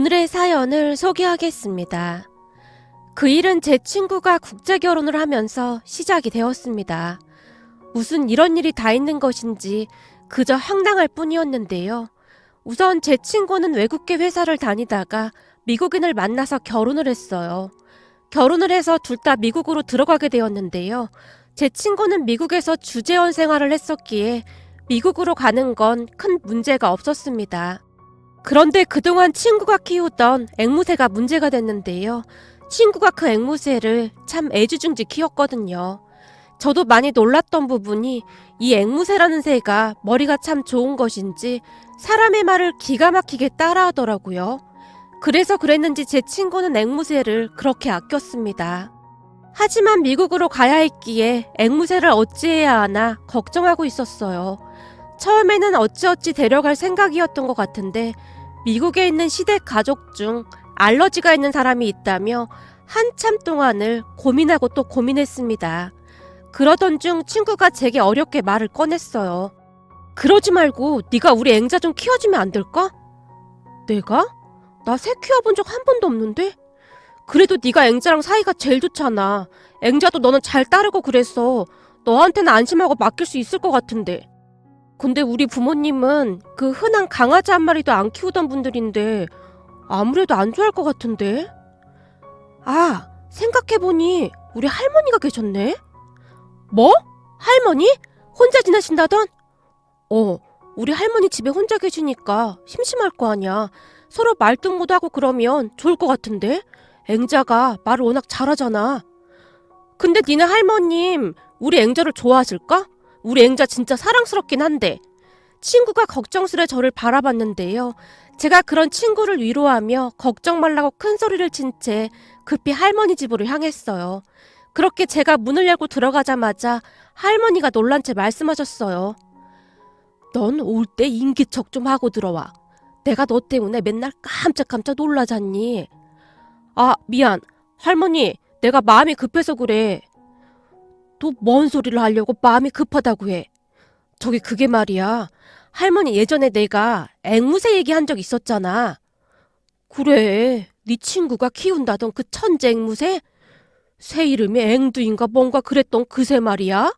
오늘의 사연을 소개하겠습니다. 그 일은 제 친구가 국제결혼을 하면서 시작이 되었습니다. 무슨 이런 일이 다 있는 것인지 그저 황당할 뿐이었는데요. 우선 제 친구는 외국계 회사를 다니다가 미국인을 만나서 결혼을 했어요. 결혼을 해서 둘 다 미국으로 들어가게 되었는데요. 제 친구는 미국에서 주재원 생활을 했었기에 미국으로 가는 건 큰 문제가 없었습니다. 그런데 그동안 친구가 키우던 앵무새가 문제가 됐는데요. 친구가 그 앵무새를 참 애지중지 키웠거든요. 저도 많이 놀랐던 부분이 이 앵무새라는 새가 머리가 참 좋은 것인지 사람의 말을 기가 막히게 따라하더라고요. 그래서 그랬는지 제 친구는 앵무새를 그렇게 아꼈습니다. 하지만 미국으로 가야 했기에 앵무새를 어찌해야 하나 걱정하고 있었어요. 처음에는 어찌어찌 데려갈 생각이었던 것 같은데 미국에 있는 시댁 가족 중 알러지가 있는 사람이 있다며 한참 동안을 고민하고 또 고민했습니다. 그러던 중 친구가 제게 어렵게 말을 꺼냈어요. 그러지 말고 네가 우리 앵자 좀 키워주면 안 될까? 내가? 나 새 키워본 적 한 번도 없는데? 그래도 네가 앵자랑 사이가 제일 좋잖아. 앵자도 너는 잘 따르고 그래서 너한테는 안심하고 맡길 수 있을 것 같은데. 근데 우리 부모님은 그 흔한 강아지 한 마리도 안 키우던 분들인데 아무래도 안 좋아할 것 같은데? 아, 생각해보니 우리 할머니가 계셨네? 뭐? 할머니? 혼자 지내신다던? 우리 할머니 집에 혼자 계시니까 심심할 거 아니야. 서로 말동무도 하고 그러면 좋을 것 같은데? 앵자가 말을 워낙 잘하잖아. 근데 니네 할머님 우리 앵자를 좋아하실까? 우리 앵자 진짜 사랑스럽긴 한데. 친구가 걱정스레 저를 바라봤는데요. 제가 그런 친구를 위로하며 걱정 말라고 큰 소리를 친 채 급히 할머니 집으로 향했어요. 그렇게 제가 문을 열고 들어가자마자 할머니가 놀란 채 말씀하셨어요. 넌 올 때 인기척 좀 하고 들어와. 내가 너 때문에 맨날 깜짝깜짝 놀라잖니. 아, 미안. 할머니, 내가 마음이 급해서 그래. 또 뭔 소리를 하려고 마음이 급하다고 해. 저기 그게 말이야. 할머니 예전에 내가 앵무새 얘기한 적 있었잖아. 그래, 네 친구가 키운다던 그 천재 앵무새? 새 이름이 앵두인가 뭔가 그랬던 그 새 말이야?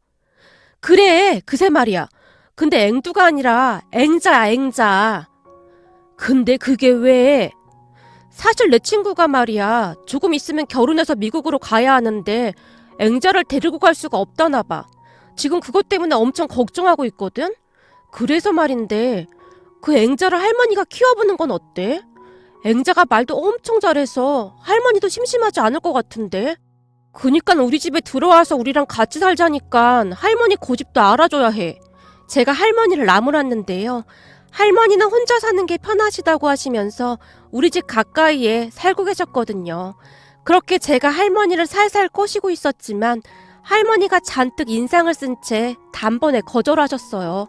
그래, 그 새 말이야. 근데 앵두가 아니라 앵자야, 앵자. 근데 그게 왜? 사실 내 친구가 말이야. 조금 있으면 결혼해서 미국으로 가야 하는데 앵자를 데리고 갈 수가 없다나 봐. 지금 그것 때문에 엄청 걱정하고 있거든? 그래서 말인데 그 앵자를 할머니가 키워보는 건 어때? 앵자가 말도 엄청 잘해서 할머니도 심심하지 않을 것 같은데? 그니까 우리 집에 들어와서 우리랑 같이 살자니까 할머니 고집도 알아줘야 해. 제가 할머니를 나무랐는데요. 할머니는 혼자 사는 게 편하시다고 하시면서 우리 집 가까이에 살고 계셨거든요. 그렇게 제가 할머니를 살살 꼬시고 있었지만 할머니가 잔뜩 인상을 쓴 채 단번에 거절하셨어요.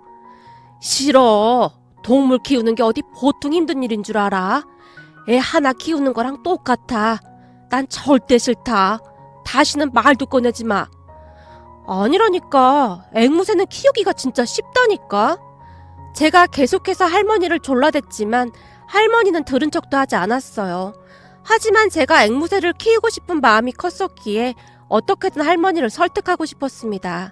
싫어. 동물 키우는 게 어디 보통 힘든 일인 줄 알아? 애 하나 키우는 거랑 똑같아. 난 절대 싫다. 다시는 말도 꺼내지 마. 아니라니까. 앵무새는 키우기가 진짜 쉽다니까. 제가 계속해서 할머니를 졸라댔지만 할머니는 들은 척도 하지 않았어요. 하지만 제가 앵무새를 키우고 싶은 마음이 컸었기에 어떻게든 할머니를 설득하고 싶었습니다.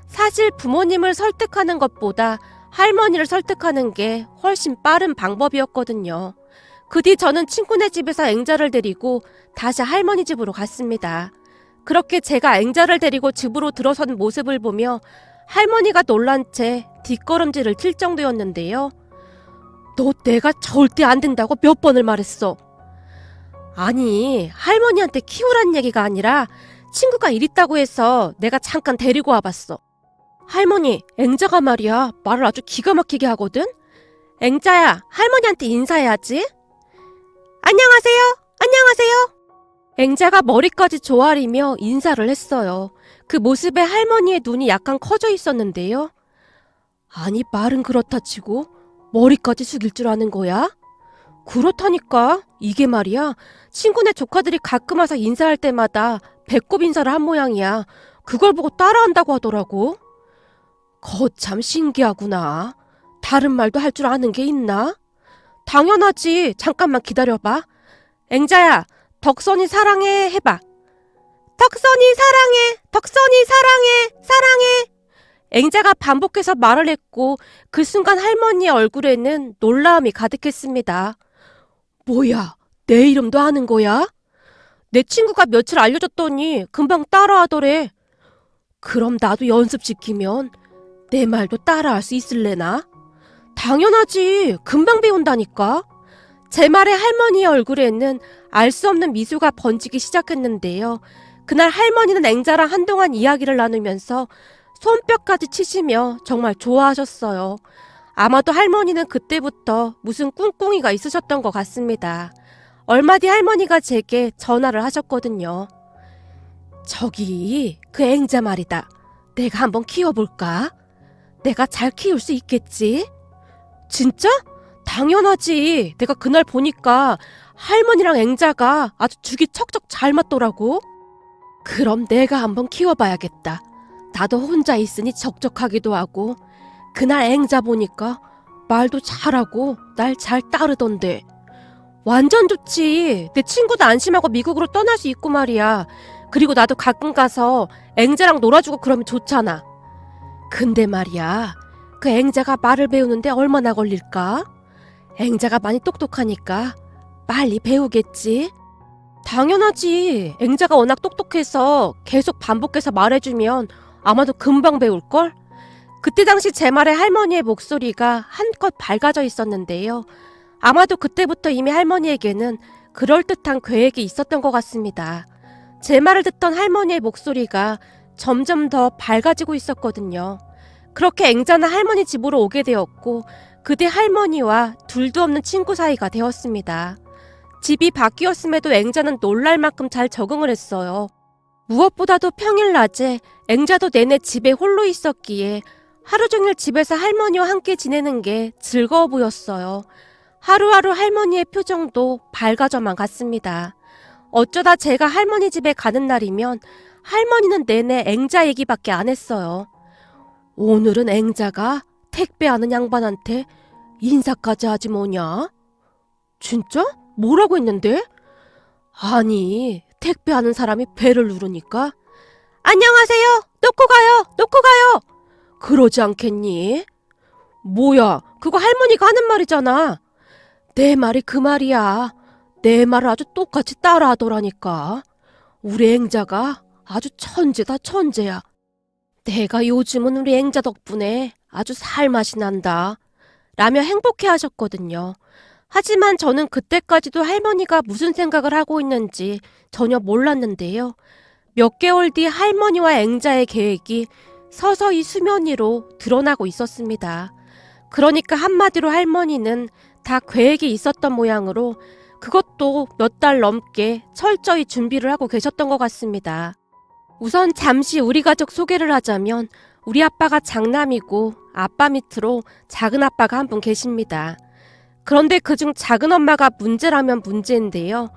사실 부모님을 설득하는 것보다 할머니를 설득하는 게 훨씬 빠른 방법이었거든요. 그 뒤 저는 친구네 집에서 앵자를 데리고 다시 할머니 집으로 갔습니다. 그렇게 제가 앵자를 데리고 집으로 들어선 모습을 보며 할머니가 놀란 채 뒷걸음질을 칠 정도였는데요. 너 내가 절대 안 된다고 몇 번을 말했어. 아니, 할머니한테 키우란 얘기가 아니라 친구가 일 있다고 해서 내가 잠깐 데리고 와봤어. 할머니, 앵자가 말이야. 말을 아주 기가 막히게 하거든? 앵자야, 할머니한테 인사해야지. 안녕하세요. 안녕하세요. 앵자가 머리까지 조아리며 인사를 했어요. 그 모습에 할머니의 눈이 약간 커져 있었는데요. 아니, 말은 그렇다 치고 머리까지 숙일 줄 아는 거야? 그렇다니까. 이게 말이야. 친구네 조카들이 가끔 와서 인사할 때마다 배꼽 인사를 한 모양이야. 그걸 보고 따라한다고 하더라고. 거참 신기하구나. 다른 말도 할 줄 아는 게 있나? 당연하지. 잠깐만 기다려봐. 앵자야, 덕선이 사랑해 해봐. 덕선이 사랑해, 덕선이 사랑해, 사랑해. 앵자가 반복해서 말을 했고 그 순간 할머니의 얼굴에는 놀라움이 가득했습니다. 뭐야, 내 이름도 아는 거야? 내 친구가 며칠 알려줬더니 금방 따라하더래. 그럼 나도 연습시키면 내 말도 따라할 수 있을래나? 당연하지. 금방 배운다니까. 제 말에 할머니의 얼굴에는 알 수 없는 미소가 번지기 시작했는데요. 그날 할머니는 앵자랑 한동안 이야기를 나누면서 손뼉까지 치시며 정말 좋아하셨어요. 아마도 할머니는 그때부터 무슨 꿍꿍이가 있으셨던 것 같습니다. 얼마 뒤 할머니가 제게 전화를 하셨거든요. 저기 그 앵자 말이다. 내가 한번 키워볼까? 내가 잘 키울 수 있겠지? 진짜? 당연하지. 내가 그날 보니까 할머니랑 앵자가 아주 죽이 척척 잘 맞더라고. 그럼 내가 한번 키워봐야겠다. 나도 혼자 있으니 적적하기도 하고. 그날 앵자 보니까 말도 잘하고 날 잘 따르던데. 완전 좋지. 내 친구도 안심하고 미국으로 떠날 수 있고 말이야. 그리고 나도 가끔 가서 앵자랑 놀아주고 그러면 좋잖아. 근데 말이야, 그 앵자가 말을 배우는데 얼마나 걸릴까? 앵자가 많이 똑똑하니까 빨리 배우겠지? 당연하지. 앵자가 워낙 똑똑해서 계속 반복해서 말해주면 아마도 금방 배울걸? 그때 당시 제 말에 할머니의 목소리가 한껏 밝아져 있었는데요. 아마도 그때부터 이미 할머니에게는 그럴듯한 계획이 있었던 것 같습니다. 제 말을 듣던 할머니의 목소리가 점점 더 밝아지고 있었거든요. 그렇게 앵자는 할머니 집으로 오게 되었고 그 뒤 할머니와 둘도 없는 친구 사이가 되었습니다. 집이 바뀌었음에도 앵자는 놀랄 만큼 잘 적응을 했어요. 무엇보다도 평일 낮에 앵자도 내내 집에 홀로 있었기에 하루 종일 집에서 할머니와 함께 지내는 게 즐거워 보였어요. 하루하루 할머니의 표정도 밝아져만 갔습니다. 어쩌다 제가 할머니 집에 가는 날이면 할머니는 내내 앵자 얘기밖에 안 했어요. 오늘은 앵자가 택배하는 양반한테 인사까지 하지 뭐냐? 진짜? 뭐라고 했는데? 아니, 택배하는 사람이 배를 누르니까 안녕하세요! 놓고 가요! 놓고 가요! 그러지 않겠니? 뭐야, 그거 할머니가 하는 말이잖아. 내 말이 그 말이야. 내 말을 아주 똑같이 따라하더라니까. 우리 앵자가 아주 천재다, 천재야. 내가 요즘은 우리 앵자 덕분에 아주 살맛이 난다. 라며 행복해 하셨거든요. 하지만 저는 그때까지도 할머니가 무슨 생각을 하고 있는지 전혀 몰랐는데요. 몇 개월 뒤 할머니와 앵자의 계획이 서서히 수면 위로 드러나고 있었습니다. 그러니까 한마디로 할머니는 다 계획이 있었던 모양으로 그것도 몇 달 넘게 철저히 준비를 하고 계셨던 것 같습니다. 우선 잠시 우리 가족 소개를 하자면 우리 아빠가 장남이고 아빠 밑으로 작은 아빠가 한 분 계십니다. 그런데 그중 작은 엄마가 문제라면 문제인데요.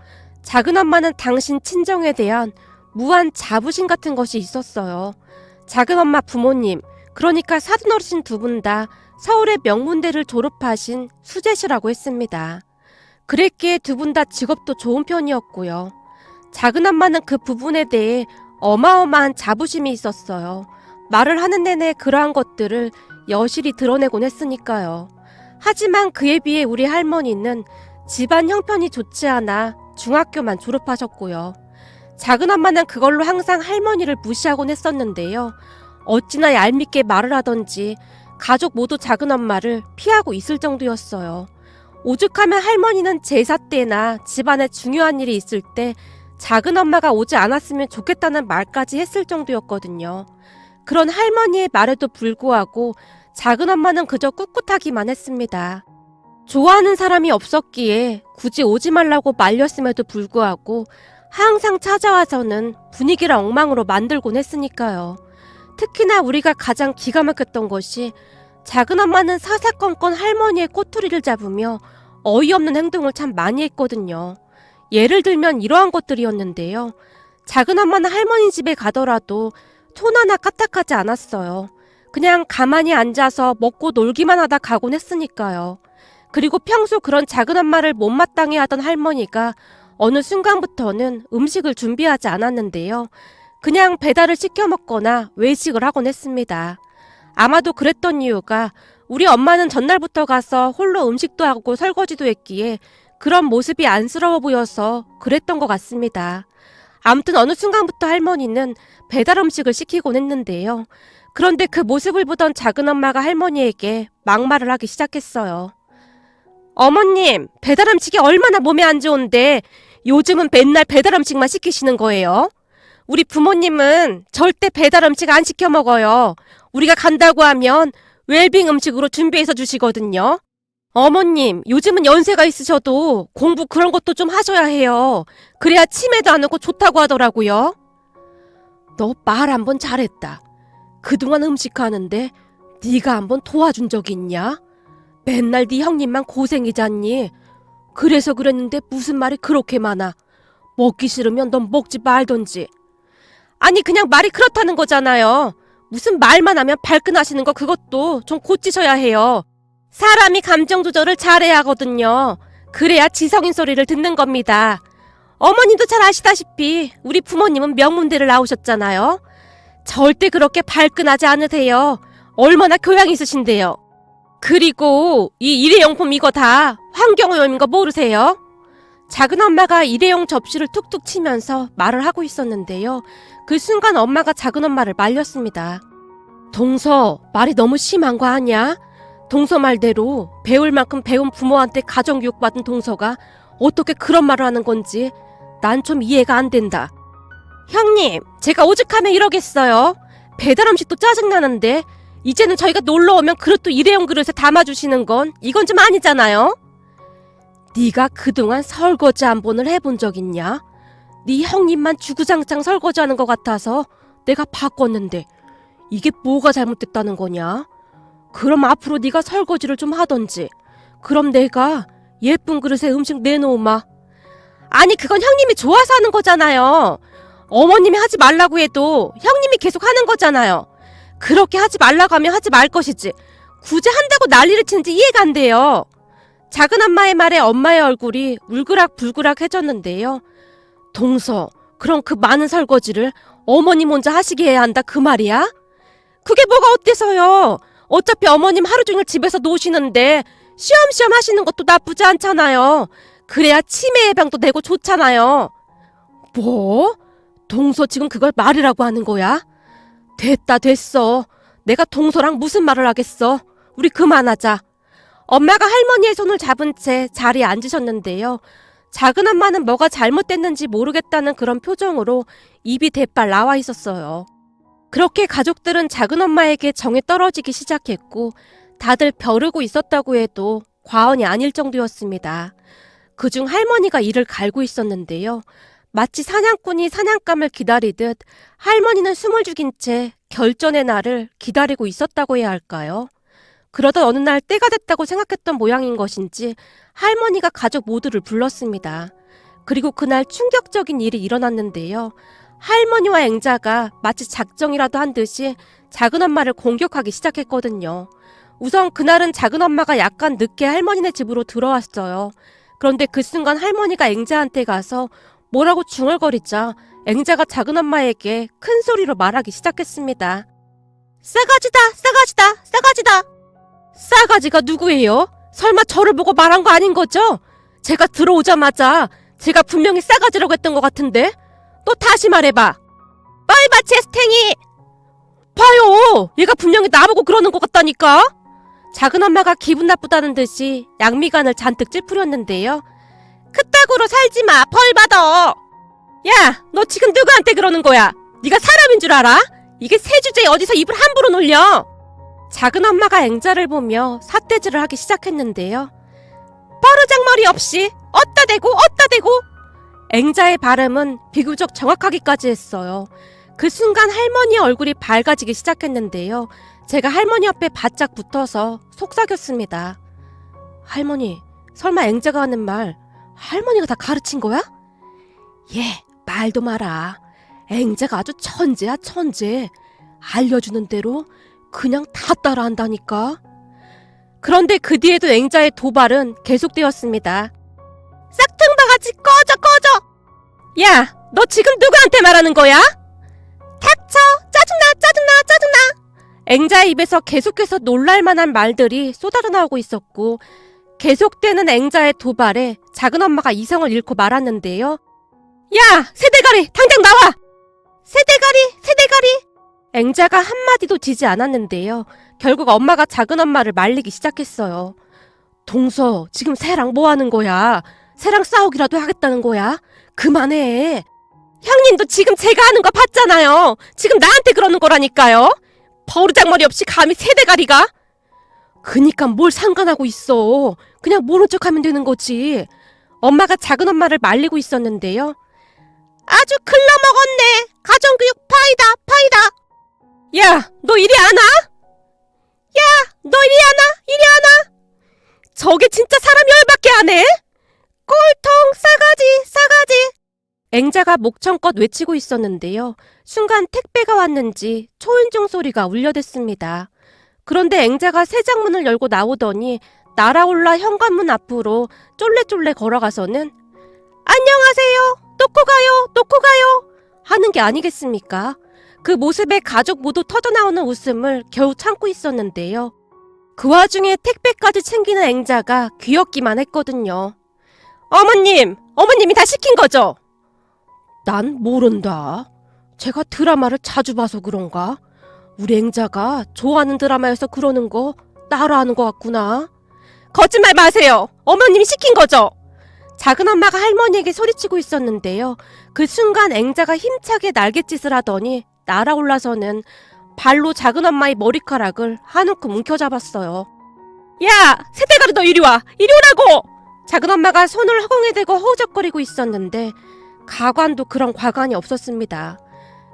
작은 엄마는 당신 친정에 대한 무한 자부심 같은 것이 있었어요. 작은 엄마 부모님, 그러니까 사돈어르신 두 분 다 서울의 명문대를 졸업하신 수재시라고 했습니다. 그랬기에 두 분 다 직업도 좋은 편이었고요. 작은 엄마는 그 부분에 대해 어마어마한 자부심이 있었어요. 말을 하는 내내 그러한 것들을 여실히 드러내곤 했으니까요. 하지만 그에 비해 우리 할머니는 집안 형편이 좋지 않아 중학교만 졸업하셨고요. 작은 엄마는 그걸로 항상 할머니를 무시하곤 했었는데요. 어찌나 얄밉게 말을 하던지 가족 모두 작은 엄마를 피하고 있을 정도였어요. 오죽하면 할머니는 제사 때나 집안에 중요한 일이 있을 때 작은 엄마가 오지 않았으면 좋겠다는 말까지 했을 정도였거든요. 그런 할머니의 말에도 불구하고 작은 엄마는 그저 꿋꿋하기만 했습니다. 좋아하는 사람이 없었기에 굳이 오지 말라고 말렸음에도 불구하고 항상 찾아와서는 분위기를 엉망으로 만들곤 했으니까요. 특히나 우리가 가장 기가 막혔던 것이 작은 엄마는 사사건건 할머니의 꼬투리를 잡으며 어이없는 행동을 참 많이 했거든요. 예를 들면 이러한 것들이었는데요. 작은 엄마는 할머니 집에 가더라도 손 하나 까딱하지 않았어요. 그냥 가만히 앉아서 먹고 놀기만 하다 가곤 했으니까요. 그리고 평소 그런 작은 엄마를 못마땅해 하던 할머니가 어느 순간부터는 음식을 준비하지 않았는데요. 그냥 배달을 시켜 먹거나 외식을 하곤 했습니다. 아마도 그랬던 이유가 우리 엄마는 전날부터 가서 홀로 음식도 하고 설거지도 했기에 그런 모습이 안쓰러워 보여서 그랬던 것 같습니다. 아무튼 어느 순간부터 할머니는 배달 음식을 시키곤 했는데요. 그런데 그 모습을 보던 작은 엄마가 할머니에게 막말을 하기 시작했어요. 어머님, 배달 음식이 얼마나 몸에 안 좋은데 요즘은 맨날 배달 음식만 시키시는 거예요? 우리 부모님은 절대 배달 음식 안 시켜 먹어요. 우리가 간다고 하면 웰빙 음식으로 준비해서 주시거든요. 어머님, 요즘은 연세가 있으셔도 공부 그런 것도 좀 하셔야 해요. 그래야 치매도 안 오고 좋다고 하더라고요. 너 말 한번 잘했다. 그동안 음식하는데 네가 한번 도와준 적 있냐? 맨날 네 형님만 고생이잖니. 그래서 그랬는데 무슨 말이 그렇게 많아. 먹기 싫으면 넌 먹지 말던지. 아니 그냥 말이 그렇다는 거잖아요. 무슨 말만 하면 발끈하시는 거 그것도 좀 고치셔야 해요. 사람이 감정 조절을 잘해야 하거든요. 그래야 지성인 소리를 듣는 겁니다. 어머님도 잘 아시다시피 우리 부모님은 명문대를 나오셨잖아요. 절대 그렇게 발끈하지 않으세요. 얼마나 교양 있으신데요. 그리고 이 일회용품 이거 다 환경오염인 거 모르세요? 작은 엄마가 일회용 접시를 툭툭 치면서 말을 하고 있었는데요. 그 순간 엄마가 작은 엄마를 말렸습니다. 동서, 말이 너무 심한 거 아니야? 동서 말대로 배울 만큼 배운 부모한테 가정교육 받은 동서가 어떻게 그런 말을 하는 건지 난 좀 이해가 안 된다. 형님, 제가 오죽하면 이러겠어요. 배달 음식도 짜증나는데 이제는 저희가 놀러오면 그릇도 일회용 그릇에 담아주시는 건 이건 좀 아니잖아요. 네가 그동안 설거지 한 번을 해본 적 있냐? 네 형님만 주구장창 설거지하는 것 같아서 내가 바꿨는데 이게 뭐가 잘못됐다는 거냐? 그럼 앞으로 네가 설거지를 좀 하던지. 그럼 내가 예쁜 그릇에 음식 내놓으마. 아니 그건 형님이 좋아서 하는 거잖아요. 어머님이 하지 말라고 해도 형님이 계속 하는 거잖아요. 그렇게 하지 말라고 하면 하지 말 것이지. 굳이 한다고 난리를 치는지 이해가 안 돼요. 작은 엄마의 말에 엄마의 얼굴이 울그락불그락해졌는데요. 동서, 그럼 그 많은 설거지를 어머님 혼자 하시게 해야 한다 그 말이야? 그게 뭐가 어때서요? 어차피 어머님 하루 종일 집에서 노시는데 쉬엄쉬엄 하시는 것도 나쁘지 않잖아요. 그래야 치매 예방도 되고 좋잖아요. 뭐? 동서 지금 그걸 말이라고 하는 거야? 됐다 됐어. 내가 동서랑 무슨 말을 하겠어. 우리 그만하자. 엄마가 할머니의 손을 잡은 채 자리에 앉으셨는데요. 작은 엄마는 뭐가 잘못됐는지 모르겠다는 그런 표정으로 입이 대빨 나와 있었어요. 그렇게 가족들은 작은 엄마에게 정이 떨어지기 시작했고 다들 벼르고 있었다고 해도 과언이 아닐 정도였습니다. 그중 할머니가 이를 갈고 있었는데요. 마치 사냥꾼이 사냥감을 기다리듯 할머니는 숨을 죽인 채 결전의 날을 기다리고 있었다고 해야 할까요? 그러던 어느 날 때가 됐다고 생각했던 모양인 것인지 할머니가 가족 모두를 불렀습니다. 그리고 그날 충격적인 일이 일어났는데요. 할머니와 앵자가 마치 작정이라도 한 듯이 작은 엄마를 공격하기 시작했거든요. 우선 그날은 작은 엄마가 약간 늦게 할머니네 집으로 들어왔어요. 그런데 그 순간 할머니가 앵자한테 가서 뭐라고 중얼거리자 앵자가 작은 엄마에게 큰 소리로 말하기 시작했습니다. 싸가지다, 싸가지다, 싸가지다. 싸가지가 누구예요? 설마 저를 보고 말한 거 아닌 거죠? 제가 들어오자마자 제가 분명히 싸가지라고 했던 것 같은데? 또 다시 말해봐. 빨리 체스탱이! 봐요! 얘가 분명히 나보고 그러는 것 같다니까? 작은 엄마가 기분 나쁘다는 듯이 양미간을 잔뜩 찌푸렸는데요. 그따구로 살지마, 벌 받아! 야, 너 지금 누구한테 그러는 거야? 네가 사람인 줄 알아? 이게 새 주제에 어디서 입을 함부로 놀려? 작은 엄마가 앵자를 보며 삿대질을 하기 시작했는데요. 버르장머리 없이 어따 대고 어따 대고. 앵자의 발음은 비교적 정확하기까지 했어요. 그 순간 할머니의 얼굴이 밝아지기 시작했는데요. 제가 할머니 옆에 바짝 붙어서 속삭였습니다. 할머니, 설마 앵자가 하는 말 할머니가 다 가르친 거야? 예, 말도 마라. 앵자가 아주 천재야, 천재. 알려주는 대로 그냥 다 따라한다니까. 그런데 그 뒤에도 앵자의 도발은 계속되었습니다. 싹퉁바가지 꺼져 꺼져! 야, 너 지금 누구한테 말하는 거야? 닥쳐! 짜증나 짜증나 짜증나! 앵자의 입에서 계속해서 놀랄만한 말들이 쏟아져 나오고 있었고 계속되는 앵자의 도발에 작은엄마가 이성을 잃고 말았는데요. 야! 새대가리! 당장 나와! 새대가리! 새대가리! 앵자가 한마디도 지지 않았는데요. 결국 엄마가 작은엄마를 말리기 시작했어요. 동서, 지금 새랑 뭐 하는 거야? 새랑 싸우기라도 하겠다는 거야? 그만해. 형님도 지금 제가 하는 거 봤잖아요. 지금 나한테 그러는 거라니까요. 버르장머리 없이 감히 새대가리가? 그니까 뭘 상관하고 있어. 그냥 모른 척하면 되는 거지. 엄마가 작은엄마를 말리고 있었는데요. 아주 글러먹었네. 가정교육 파이다 파이다. 야, 너 이리 안 와? 야, 너 이리 안 와? 이리 안 와? 저게 진짜 사람 열받게 하네? 꼴통 싸가지 싸가지. 앵자가 목청껏 외치고 있었는데요. 순간 택배가 왔는지 초인종 소리가 울려댔습니다. 그런데 앵자가 새 장문을 열고 나오더니 날아올라 현관문 앞으로 쫄래쫄래 걸어가서는 안녕하세요. 놓고 가요. 놓고 가요. 하는 게 아니겠습니까? 그 모습에 가족 모두 터져나오는 웃음을 겨우 참고 있었는데요. 그 와중에 택배까지 챙기는 앵자가 귀엽기만 했거든요. 어머님이 다 시킨 거죠? 난 모른다. 제가 드라마를 자주 봐서 그런가? 우리 앵자가 좋아하는 드라마여서 그러는 거 따라 하는 것 같구나. 거짓말 마세요. 어머님이 시킨 거죠? 작은엄마가 할머니에게 소리치고 있었는데요. 그 순간 앵자가 힘차게 날갯짓을 하더니 날아올라서는 발로 작은엄마의 머리카락을 한우큼 움켜잡았어요. 야! 새대가리 너 이리 와! 이리 오라고! 작은엄마가 손을 허공에 대고 허우적거리고 있었는데 가관도 그런 과관이 없었습니다.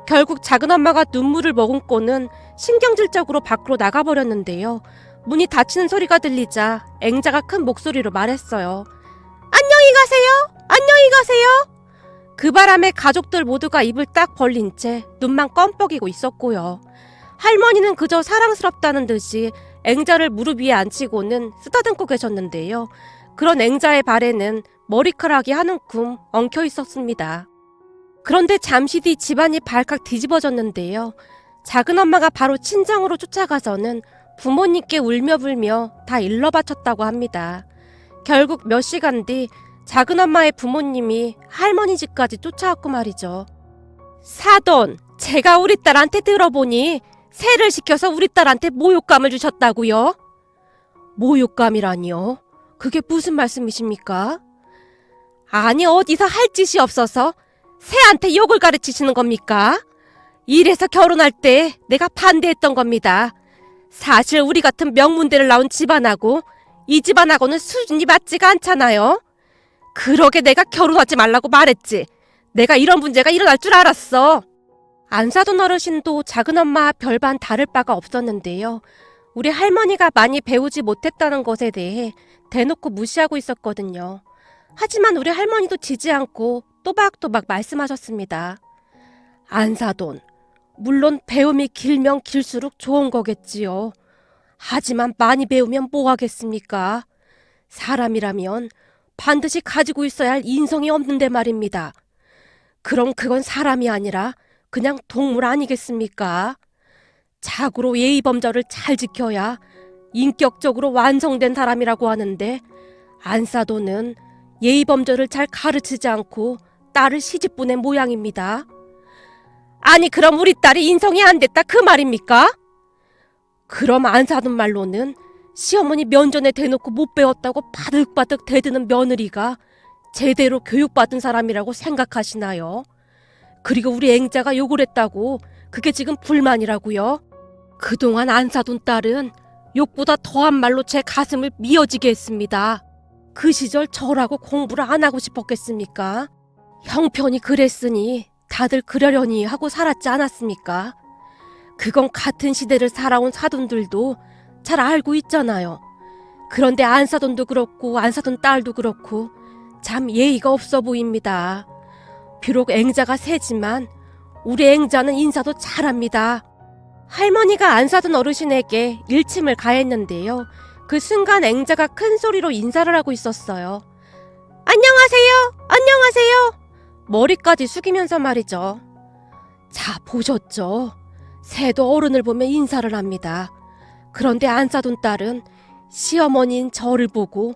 결국 작은엄마가 눈물을 머금고는 신경질적으로 밖으로 나가버렸는데요. 문이 닫히는 소리가 들리자 앵자가 큰 목소리로 말했어요. 안녕히 가세요. 안녕히 가세요. 그 바람에 가족들 모두가 입을 딱 벌린 채 눈만 껌뻑이고 있었고요. 할머니는 그저 사랑스럽다는 듯이 앵자를 무릎 위에 앉히고는 쓰다듬고 계셨는데요. 그런 앵자의 발에는 머리카락이 한 움큼 엉켜 있었습니다. 그런데 잠시 뒤 집안이 발칵 뒤집어졌는데요. 작은엄마가 바로 친정으로 쫓아가서는 부모님께 울며불며 다 일러 바쳤다고 합니다. 결국 몇 시간 뒤 작은엄마의 부모님이 할머니 집까지 쫓아왔고 말이죠. 사돈, 제가 우리 딸한테 들어보니 새를 시켜서 우리 딸한테 모욕감을 주셨다고요? 모욕감이라니요? 그게 무슨 말씀이십니까? 아니 어디서 할 짓이 없어서 새한테 욕을 가르치시는 겁니까? 이래서 결혼할 때 내가 반대했던 겁니다. 사실 우리 같은 명문대를 나온 집안하고 이 집안하고는 수준이 맞지가 않잖아요. 그러게 내가 결혼하지 말라고 말했지. 내가 이런 문제가 일어날 줄 알았어. 안사돈 어르신도 작은엄마와 별반 다를 바가 없었는데요. 우리 할머니가 많이 배우지 못했다는 것에 대해 대놓고 무시하고 있었거든요. 하지만 우리 할머니도 지지 않고 또박또박 말씀하셨습니다. 안사돈, 물론 배움이 길면 길수록 좋은 거겠지요. 하지만 많이 배우면 뭐 하겠습니까? 사람이라면 반드시 가지고 있어야 할 인성이 없는데 말입니다. 그럼 그건 사람이 아니라 그냥 동물 아니겠습니까? 자고로 예의범절을 잘 지켜야 인격적으로 완성된 사람이라고 하는데 안사돈은 예의범절을 잘 가르치지 않고 딸을 시집 보낸 모양입니다. 아니 그럼 우리 딸이 인성이 안 됐다 그 말입니까? 그럼 안사돈 말로는 시어머니 면전에 대놓고 못 배웠다고 바득바득 대드는 며느리가 제대로 교육받은 사람이라고 생각하시나요? 그리고 우리 앵자가 욕을 했다고 그게 지금 불만이라고요? 그동안 안사돈 딸은 욕보다 더한 말로 제 가슴을 미어지게 했습니다. 그 시절 저라고 공부를 안 하고 싶었겠습니까? 형편이 그랬으니 다들 그러려니 하고 살았지 않았습니까? 그건 같은 시대를 살아온 사돈들도 잘 알고 있잖아요. 그런데 안사돈도 그렇고 안사돈 딸도 그렇고 참 예의가 없어 보입니다. 비록 앵자가 세지만 우리 앵자는 인사도 잘합니다. 할머니가 안사돈 어르신에게 일침을 가했는데요. 그 순간 앵자가 큰 소리로 인사를 하고 있었어요. 안녕하세요! 안녕하세요! 머리까지 숙이면서 말이죠. 자, 보셨죠? 새도 어른을 보면 인사를 합니다. 그런데 안 사둔 딸은 시어머니인 저를 보고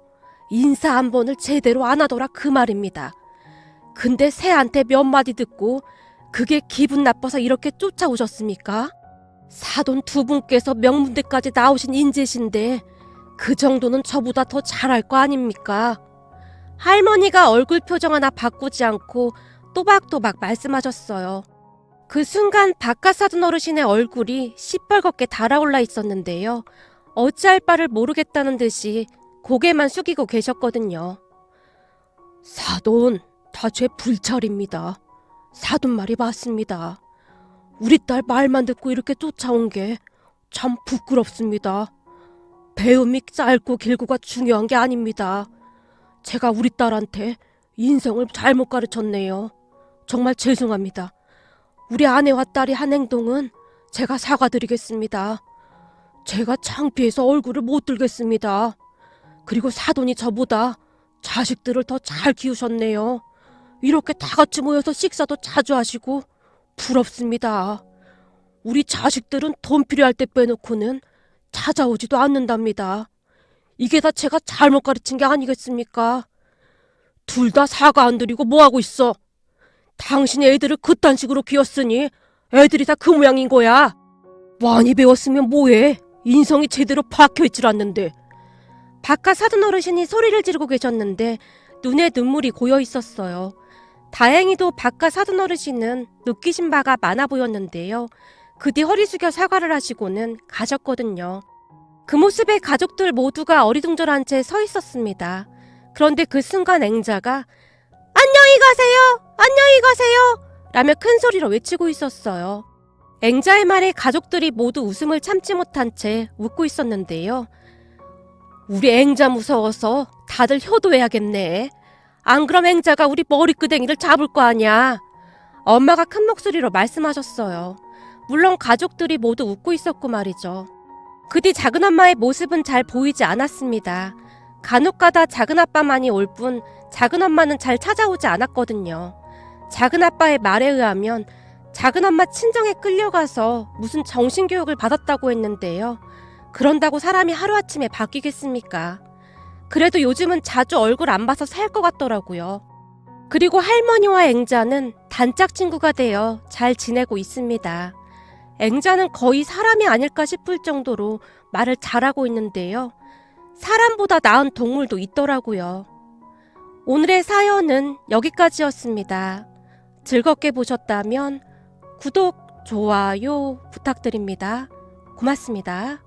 인사 한 번을 제대로 안 하더라 그 말입니다. 근데 새한테 몇 마디 듣고 그게 기분 나빠서 이렇게 쫓아오셨습니까? 사돈 두 분께서 명문대까지 나오신 인재신데 그 정도는 저보다 더 잘할 거 아닙니까? 할머니가 얼굴 표정 하나 바꾸지 않고 또박또박 말씀하셨어요. 그 순간 바깥 사돈 어르신의 얼굴이 시뻘겋게 달아올라 있었는데요. 어찌할 바를 모르겠다는 듯이 고개만 숙이고 계셨거든요. 사돈, 다 제 불찰입니다. 사돈 말이 맞습니다. 우리 딸 말만 듣고 이렇게 쫓아온 게 참 부끄럽습니다. 배움이 짧고 길고가 중요한 게 아닙니다. 제가 우리 딸한테 인성을 잘못 가르쳤네요. 정말 죄송합니다. 우리 아내와 딸이 한 행동은 제가 사과드리겠습니다. 제가 창피해서 얼굴을 못 들겠습니다. 그리고 사돈이 저보다 자식들을 더 잘 키우셨네요. 이렇게 다 같이 모여서 식사도 자주 하시고 부럽습니다. 우리 자식들은 돈 필요할 때 빼놓고는 찾아오지도 않는답니다. 이게 다 제가 잘못 가르친 게 아니겠습니까? 둘 다 사과 안 드리고 뭐하고 있어? 당신이 애들을 그딴 식으로 키웠으니 애들이 다 그 모양인 거야. 많이 배웠으면 뭐해? 인성이 제대로 박혀있질 않는데. 바깥 사돈 어르신이 소리를 지르고 계셨는데 눈에 눈물이 고여 있었어요. 다행히도 바깥 사돈 어르신은 느끼신 바가 많아 보였는데요. 그 뒤 허리 숙여 사과를 하시고는 가셨거든요. 그 모습에 가족들 모두가 어리둥절한 채 서 있었습니다. 그런데 그 순간 앵자가 안녕히 가세요! 안녕히 가세요! 라며 큰 소리로 외치고 있었어요. 앵자의 말에 가족들이 모두 웃음을 참지 못한 채 웃고 있었는데요. 우리 앵자 무서워서 다들 효도해야겠네. 안 그럼 앵자가 우리 머리끄댕이를 잡을 거 아냐. 엄마가 큰 목소리로 말씀하셨어요. 물론 가족들이 모두 웃고 있었고 말이죠. 그 뒤 작은엄마의 모습은 잘 보이지 않았습니다. 간혹가다 작은아빠만이 올 뿐 작은엄마는 잘 찾아오지 않았거든요. 작은아빠의 말에 의하면 작은엄마 친정에 끌려가서 무슨 정신교육을 받았다고 했는데요. 그런다고 사람이 하루아침에 바뀌겠습니까? 그래도 요즘은 자주 얼굴 안 봐서 살 것 같더라고요. 그리고 할머니와 앵자는 단짝 친구가 되어 잘 지내고 있습니다. 앵자는 거의 사람이 아닐까 싶을 정도로 말을 잘하고 있는데요. 사람보다 나은 동물도 있더라고요. 오늘의 사연은 여기까지였습니다. 즐겁게 보셨다면 구독, 좋아요 부탁드립니다. 고맙습니다.